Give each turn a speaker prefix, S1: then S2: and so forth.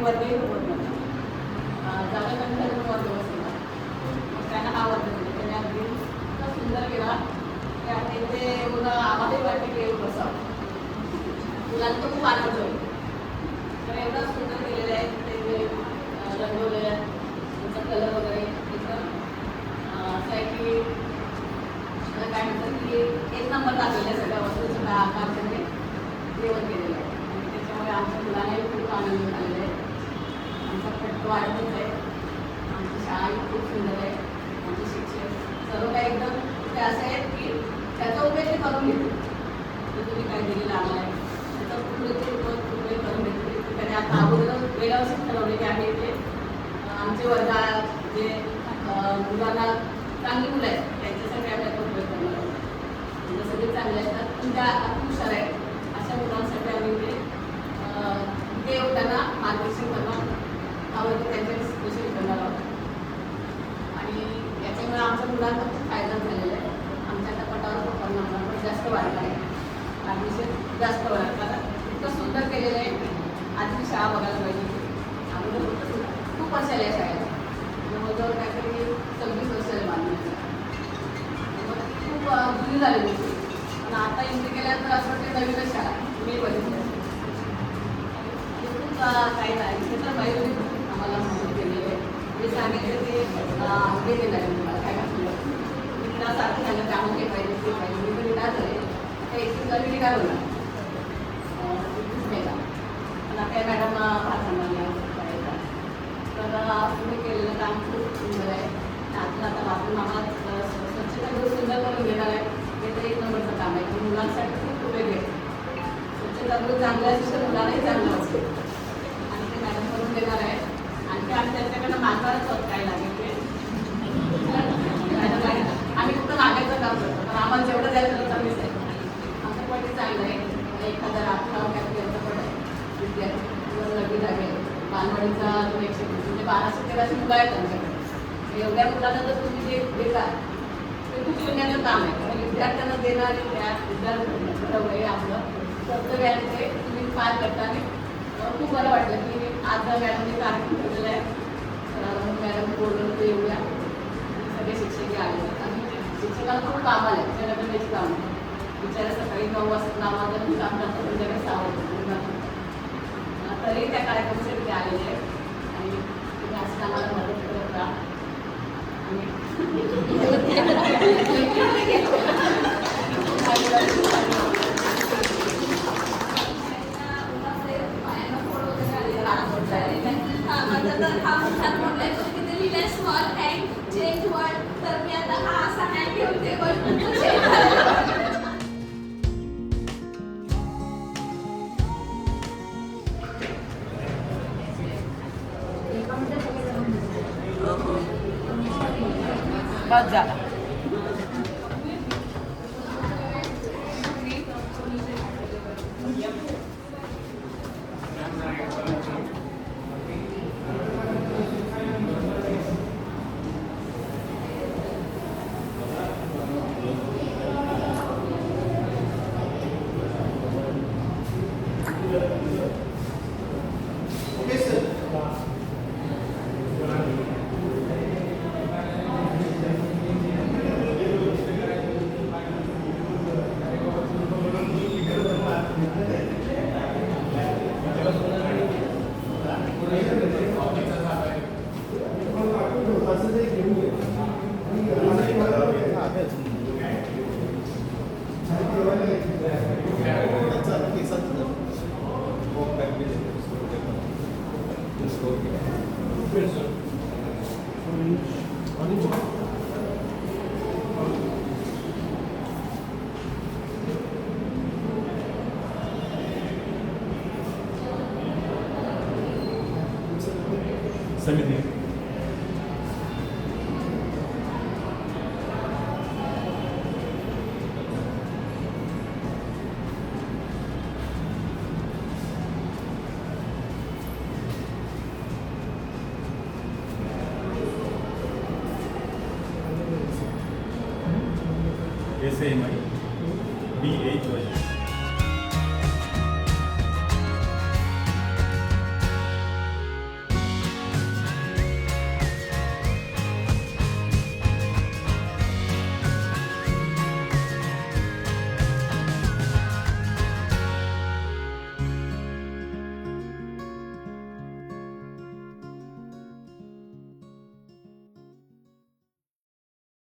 S1: वर्गही होत नव्हता. जागा कमी झाली पण वर्ग बसला. मग त्यांना हा वर्ग दिला. त्याने अगदी इतका सुंदर केला की आता इथे मुलं आम्हालाही वाटते की येऊन बसावं. मुलांना तो खूप आनंद होईल. तर एवढं सुंदर केलेलं आहे ते जे रंगवलेलं आहे त्याचा कलर वगैरे एकदम असं आहे की काय म्हणतात की एक नंबर लागलेलं आहे. सगळ्या वस्तूचं आकार त्यांनी जेवण केलेलं आहे आणि त्याच्यामुळे आमच्या मुलांनाही खूप आनंद झालेला आहे. आमचा खट्ट वाढतच आहे. आमची शाळाही खूप सुंदर आहे. आमचे शिक्षक सर्व काही एकदम ते असे आहेत की त्याचा उपयोग ते करून घेतो. तर तुम्ही काय दिलेलं आला आहे त्याचा उपयोग करून घेतो. त्याने आता अगोदर गेल्या वर्षी ठरवले की आम्ही इथे आमचे वर्गात जे मुलांना चांगली मुलं आहेत त्यांच्यासाठी आम्ही आता उपयोग करणार आहोत. म्हणजे सगळे चांगले असतात पण त्या हुशार आहेत अशा मुलांसाठी आम्ही ते त्यांना मार्गदर्शन करणार आहोत. त्यांच्याकडे स्पेशल करणार आहोत आणि याच्यामुळे आमच्या मुलांना खूप फायदा झालेला आहे. आमच्या आता पटावर पप्पांना पण जास्त वाढला आहे. ॲडमिशन जास्त वाढला कारण इतकं सुंदर केलेलं आहे. आधी शाळा बघायला पाहिजे. आम्ही खूप वर्ष आले या शाळेला जवळजवळ काहीतरी 26 वर्ष आले बांधण्याचं. मग खूप जुनी झालेली होती पण आता इंटर केल्यानंतर असं वाटतं नवीनच शाळा मी बघितलं. खूप काही नाही इथे तर महिला आम्हाला मदत केलेली आहे. जे सांगितलं ते हे केलं आहे तुम्हाला काय म्हटलं इडासारखं झालं त्यामुळे हे पाहिजे ते पाहिजे मी पण इडा झाले आता एक कमिटी काय होणार मेला पण आता मॅडम भात सांगायला करायचा. तर तुम्ही केलेलं काम खूप सुंदर आहे. त्यातून आता वापरून आम्हाला स्वच्छता खूप सुंदर करून घेणार आहे. हे तर एक नंबरचं काम आहे की मुलांसाठी खूप उपयोग आहे. स्वच्छता खूप चांगलं असेल तर मुलांनाही चांगलं असेल आणि ते मॅडम करून देणार आहे. आणि ते आम्ही त्यांच्याकडनं मागणारच आहोत काय लागेल ते आम्ही फक्त मागायचं काम करतो पण आम्हाला जेवढं द्यायचं तर कमीच आहे. आमचं पण ते चांगलं आहे. 1018 कॅपचं पण आहे विद्यार्थी नवी लागेल बालवाडीचा 120 म्हणजे 1213 मुलं आहेत आमच्याकडे. एवढ्या मुलांना जर तुम्ही जे देता ते खूप शून्याचं काम आहे. कारण विद्यार्थ्यांना देणं आणि त्या विद्यार्थ्यांना ठरवलं हे आपलं कर्तव्य आहे. ते तुम्ही पार करता आणि खूप बरं वाटलं की आज मॅडमने कार्यक्रम ठेवलेला आहे. मॅडम बोलून ते एवढ्या सगळे शिक्षकही आले आणि शिक्षकाला खूप काम आले. त्याच्याकडे काम बिचारा सकाळी 9 वाजता 9 वाजता काम करतात तुमच्याकडे 6 वाजता तरी त्या कार्यक्रमासाठी ते आलेले आहेत आणि तुम्ही असं आम्हाला मदत करत राहा.
S2: स्मॉल हँड चेंज वर्ड तर मी आता हा असा हँड घेऊन ते वर्ड
S1: बस झाला.
S3: समिती SAMI BHY